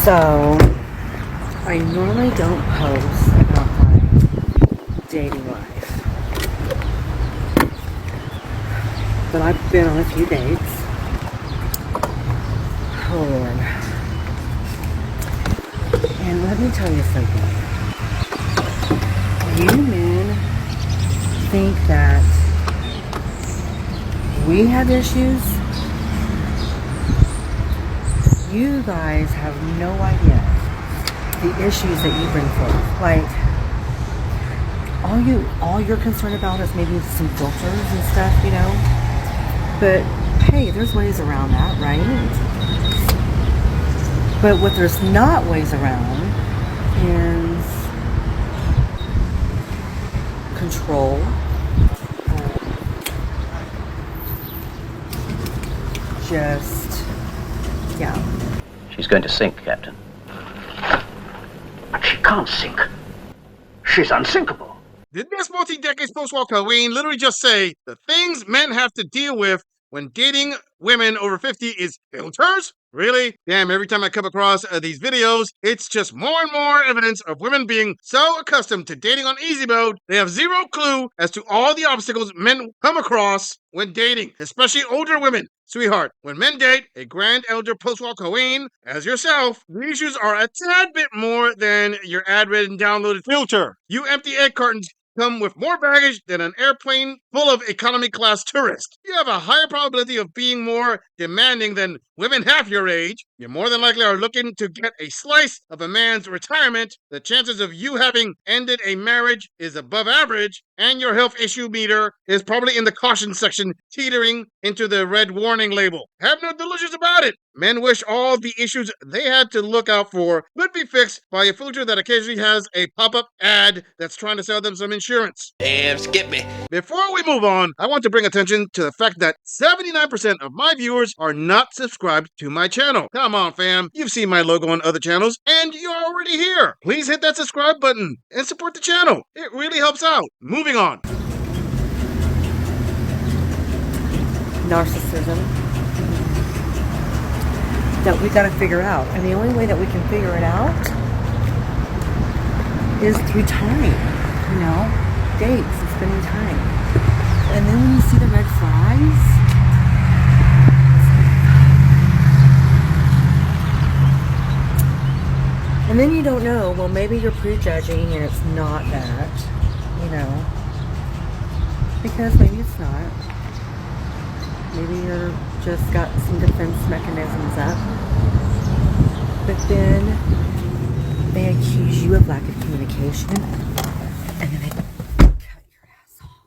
So, I normally don't post about my dating life, but I've been on a few dates. Oh Lord. And let me tell you something. You men think that we have issues. You guys have no idea the issues that you bring forth. Like, all you're concerned about is maybe some filters and stuff, you know. But hey, there's ways around that, right? But what there's not ways around is control. Yeah. She's going to sink, Captain. But she can't sink. She's unsinkable. Did this multi-decades post-war queen literally just say the things men have to deal with when dating women over 50 is filters? Really? Damn, every time I come across these videos, it's just more and more evidence of women being so accustomed to dating on easy mode, they have zero clue as to all the obstacles men come across when dating, especially older women. Sweetheart, when men date a grand elder post-war queen as yourself, the issues are a tad bit more than your ad-read and downloaded filter. You empty egg cartons come with more baggage than an airplane full of economy class tourists. You have a higher probability of being more demanding than women half your age. You more than likely are looking to get a slice of a man's retirement. The chances of you having ended a marriage is above average, and your health issue meter is probably in the caution section, teetering into the red warning label. Have no delusions about it. Men wish all the issues they had to look out for could be fixed by a filter that occasionally has a pop-up ad that's trying to sell them some insurance. Damn, skip me. Before we move on, I want to bring attention to the fact that 79% of my viewers are not subscribed to my channel. Come on, fam. You've seen my logo on other channels, and you're already here. Please hit that subscribe button and support the channel. It really helps out. Moving on. Narcissism that we got to figure out, and the only way that we can figure it out is through time, you know, dates and spending time. And then when you see the red flags, and then you don't know, well, maybe you're prejudging and it's not that, you know, because maybe it's not. Maybe you're just got some defense mechanisms up. But then they accuse you of lack of communication, and then they cut your ass off.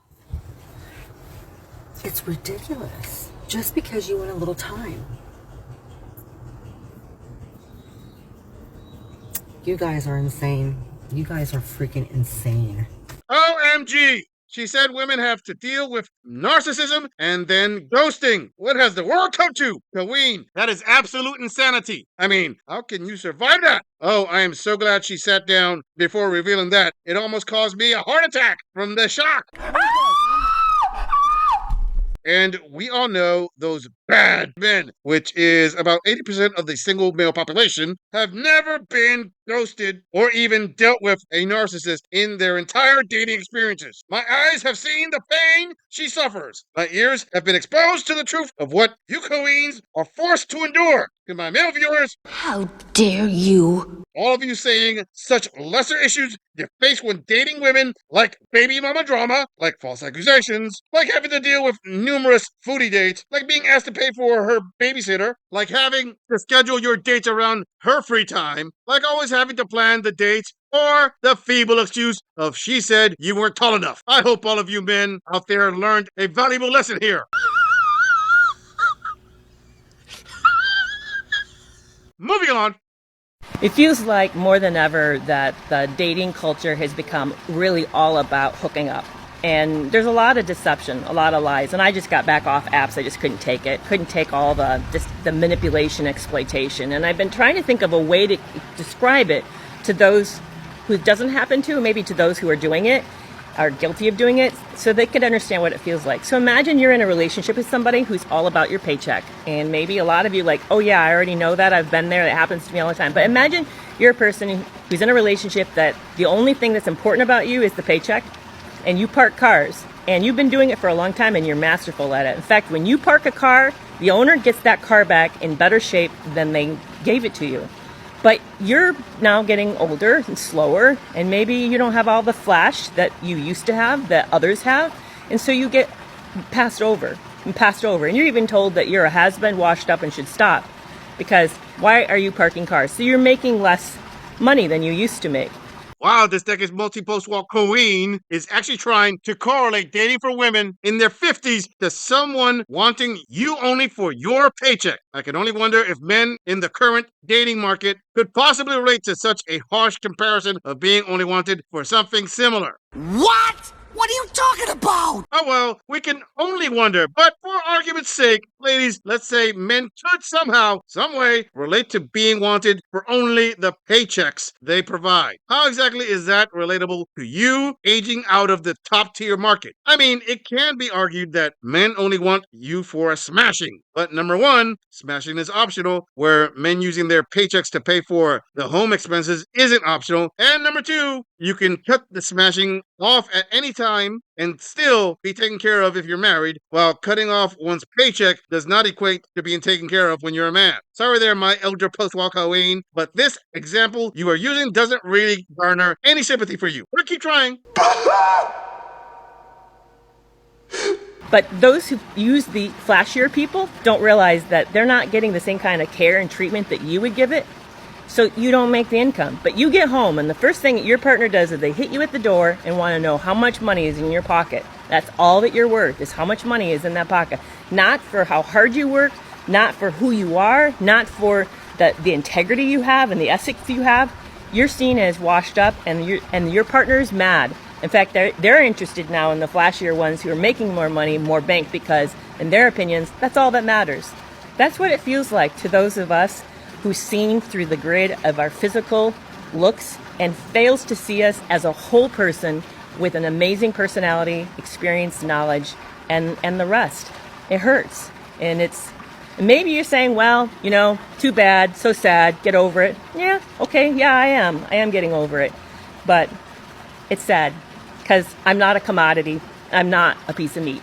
It's ridiculous. Just because you want a little time. You guys are insane. You guys are freaking insane. OMG! She said women have to deal with narcissism and then ghosting. What has the world come to? Queen, that is absolute insanity. I mean, how can you survive that? Oh, I am so glad she sat down before revealing that. It almost caused me a heart attack from the shock. And we all know those bad men, which is about 80% of the single male population, have never been ghosted or even dealt with a narcissist in their entire dating experiences. My eyes have seen the pain she suffers. My ears have been exposed to the truth of what you queens are forced to endure. To my male viewers, how dare you? All of you saying such lesser issues you face when dating women, like baby mama drama, like false accusations, like having to deal with numerous foodie dates, like being asked to pay for her babysitter, like having to schedule your dates around her free time, like always having to plan the dates, or the feeble excuse of she said you weren't tall enough. I hope all of you men out there learned a valuable lesson here. Moving on. It feels like more than ever that the dating culture has become really all about hooking up. And there's a lot of deception, a lot of lies. And I just got back off apps. I just couldn't take it. Couldn't take all the manipulation, exploitation. And I've been trying to think of a way to describe it to those who it doesn't happen to, maybe to those who are doing it. are guilty of doing it so they could understand what it feels like. So imagine you're in a relationship with somebody who's all about your paycheck. And maybe a lot of you like, oh yeah, I already know that. I've been there. That happens to me all the time. But imagine you're a person who's in a relationship that the only thing that's important about you is the paycheck, and you park cars. And you've been doing it for a long time and you're masterful at it. In fact, when you park a car, the owner gets that car back in better shape than they gave it to you. But you're now getting older and slower, and maybe you don't have all the flash that you used to have, that others have. And so you get passed over. And you're even told that you're a has-been, washed up, and should stop. Because why are you parking cars? So you're making less money than you used to make. Wow, this decade's multi-post-war queen is actually trying to correlate dating for women in their 50s to someone wanting you only for your paycheck. I can only wonder if men in the current dating market could possibly relate to such a harsh comparison of being only wanted for something similar. What? What are you talking about? Oh well, we can only wonder, but for argument's sake, ladies, let's say men could somehow, some way, relate to being wanted for only the paychecks they provide. How exactly is that relatable to you aging out of the top tier market? I mean, it can be argued that men only want you for a smashing. But number one, smashing is optional, where men using their paychecks to pay for the home expenses isn't optional. And number two, you can cut the smashing off at any time and still be taken care of if you're married, while cutting off one's paycheck does not equate to being taken care of when you're a man. Sorry there, my elder post-war queen, but this example you are using doesn't really garner any sympathy for you. But keep trying. But those who use the flashier people don't realize that they're not getting the same kind of care and treatment that you would give it. So you don't make the income. But you get home, and the first thing that your partner does is they hit you at the door and want to know how much money is in your pocket. That's all that you're worth, is how much money is in that pocket. Not for how hard you work, not for who you are, not for the integrity you have and the ethics you have. You're seen as washed up, and your partner's mad. In fact, they're interested now in the flashier ones who are making more money, more bank, because in their opinions, that's all that matters. That's what it feels like to those of us who's seen through the grid of our physical looks and fails to see us as a whole person with an amazing personality, experience, knowledge, and the rest. It hurts. And maybe you're saying, well, too bad, so sad, get over it. Yeah, okay, yeah, I am getting over it. But it's sad, because I'm not a commodity. I'm not a piece of meat.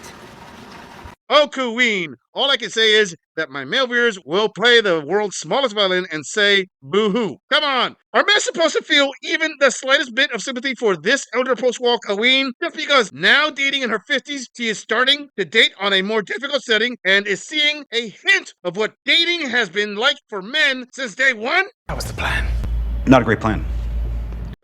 Oh, queen, all I can say is that my male viewers will play the world's smallest violin and say boo-hoo. Come on, are men supposed to feel even the slightest bit of sympathy for this elder post-war queen just because now dating in her 50s, she is starting to date on a more difficult setting and is seeing a hint of what dating has been like for men since day one? That was the plan. Not a great plan.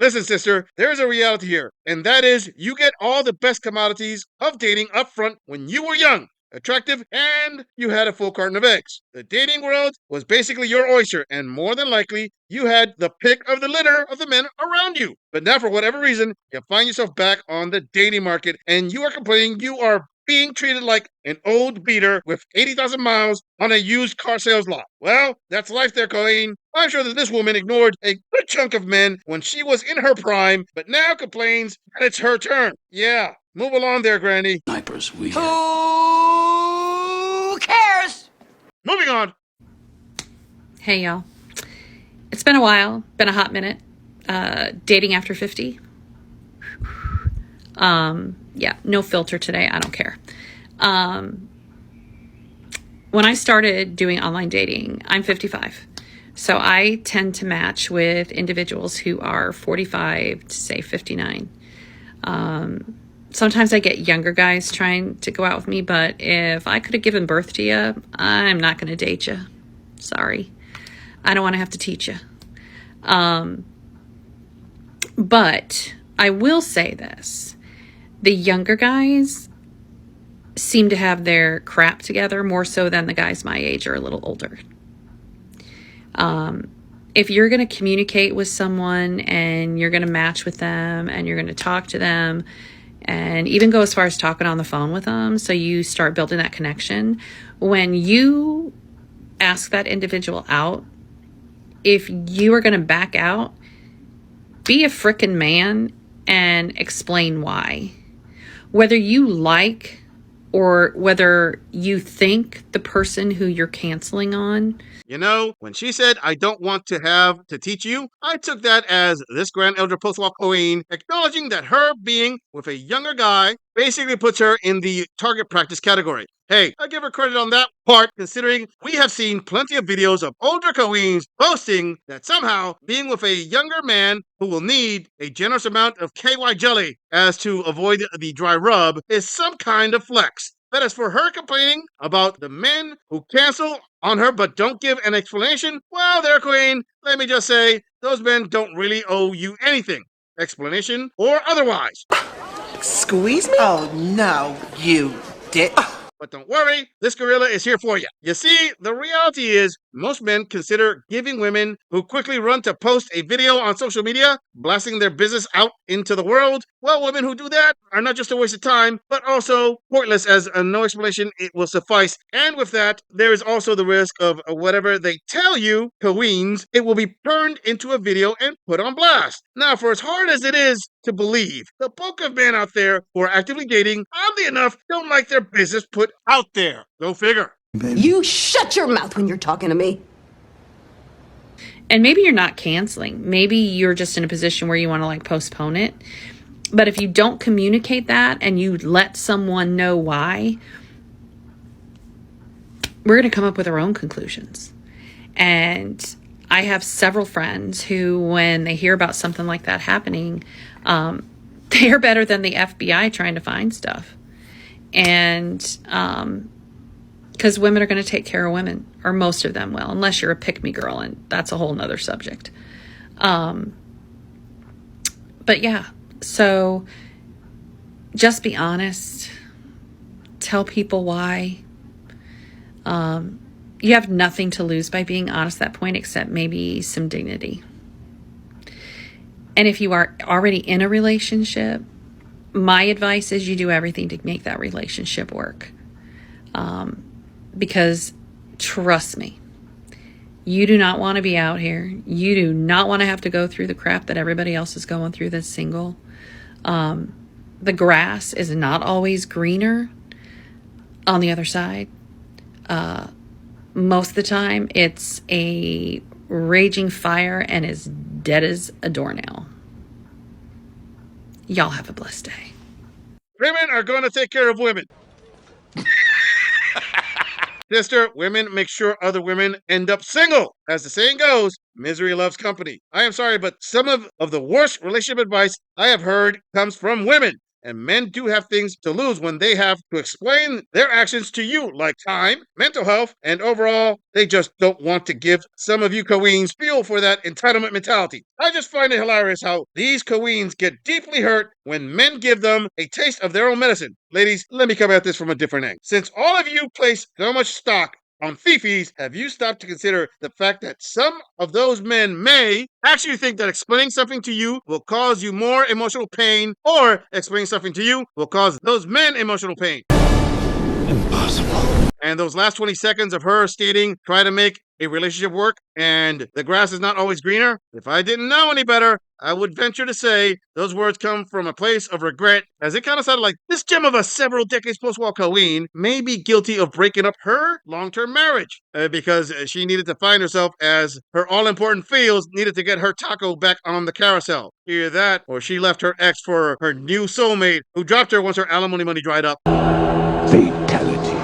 Listen, sister, there is a reality here, and that is you get all the best commodities of dating up front when you were young, attractive, and you had a full carton of eggs. The dating world was basically your oyster, and more than likely, you had the pick of the litter of the men around you. But now, for whatever reason, you find yourself back on the dating market, and you are complaining you are being treated like an old beater with 80,000 miles on a used car sales lot. Well, that's life there, Colleen. I'm sure that this woman ignored a good chunk of men when she was in her prime, but now complains that it's her turn. Yeah, move along there, Granny. Snipers, we Who cares? Moving on. Hey y'all. It's been a while, been a hot minute. Dating after 50. Yeah, no filter today, I don't care. When I started doing online dating, I'm 55. So I tend to match with individuals who are 45 to say 59. Sometimes I get younger guys trying to go out with me, but if I could have given birth to you, I'm not going to date you. Sorry. I don't want to have to teach you. But I will say this. The younger guys seem to have their crap together more so than the guys my age or a little older. If you're going to communicate with someone and you're going to match with them and you're going to talk to them and even go as far as talking on the phone with them, so you start building that connection, when you ask that individual out, if you are going to back out, be a frickin' man and explain why. Whether you like or whether you think the person who you're canceling on. You know, when she said, I don't want to have to teach you, I took that as this Grand Elder Post-Law Queen acknowledging that her being with a younger guy basically puts her in the target practice category. Hey, I give her credit on that part, considering we have seen plenty of videos of older queens boasting that somehow being with a younger man who will need a generous amount of KY jelly as to avoid the dry rub is some kind of flex. But as for her complaining about the men who cancel on her but don't give an explanation, well, there, queen, let me just say, those men don't really owe you anything, explanation or otherwise. Squeeze me? Oh, no, you dick. But don't worry, this gorilla is here for you. You see, the reality is most men consider giving women who quickly run to post a video on social media, blasting their business out into the world. Well, women who do that are not just a waste of time, but also pointless, as no explanation it will suffice. And with that, there is also the risk of whatever they tell you, queens, it will be turned into a video and put on blast. Now, for as hard as it is to believe, the bulk of men out there who are actively dating, oddly enough, don't like their business put out there. Go figure. You shut your mouth when you're talking to me. And maybe you're not canceling. Maybe you're just in a position where you want to like postpone it. But if you don't communicate that and you let someone know why, we're going to come up with our own conclusions. And I have several friends who, when they hear about something like that happening, they are better than the FBI trying to find stuff. And because women are going to take care of women, or most of them will, unless you're a pick-me girl, and that's a whole nother subject. But yeah, so just be honest. Tell people why. You have nothing to lose by being honest at that point, except maybe some dignity. And if you are already in a relationship, my advice is you do everything to make that relationship work. Because trust me, you do not want to be out here. You do not want to have to go through the crap that everybody else is going through that's single. The grass is not always greener on the other side. Most of the time, it's a raging fire and as dead as a doornail. Y'all have a blessed day. Women are going to take care of women. Sister, women make sure other women end up single. As the saying goes, misery loves company. I am sorry, but some of the worst relationship advice I have heard comes from women. And men do have things to lose when they have to explain their actions to you, like time, mental health, and overall, they just don't want to give some of you queens fuel for that entitlement mentality. I just find it hilarious how these queens get deeply hurt when men give them a taste of their own medicine. Ladies, let me come at this from a different angle. Since all of you place so much stock on fifis, have you stopped to consider the fact that some of those men may actually think that explaining something to you will cause you more emotional pain, or explaining something to you will cause those men emotional pain? Impossible. And those last 20 seconds of her stating, try to make a relationship work, and the grass is not always greener. If I didn't know any better, I would venture to say those words come from a place of regret, as it kind of sounded like this gem of a several decades post-war queen may be guilty of breaking up her long-term marriage because she needed to find herself, as her all-important feels needed to get her taco back on the carousel. Either that, or she left her ex for her new soulmate, who dropped her once her alimony money dried up. Fatality.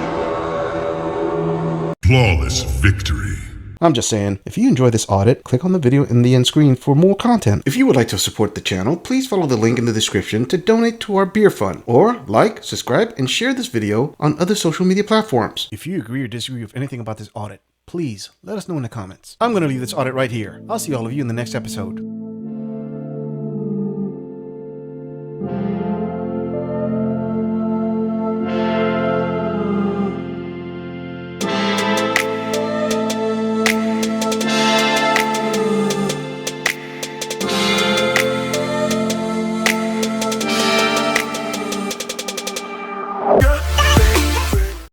Flawless victory. I'm just saying, if you enjoy this audit, click on the video in the end screen for more content. If you would like to support the channel, please follow the link in the description to donate to our beer fund, or like, subscribe, and share this video on other social media platforms. If you agree or disagree with anything about this audit, please let us know in the comments. I'm going to leave this audit right here. I'll see all of you in the next episode.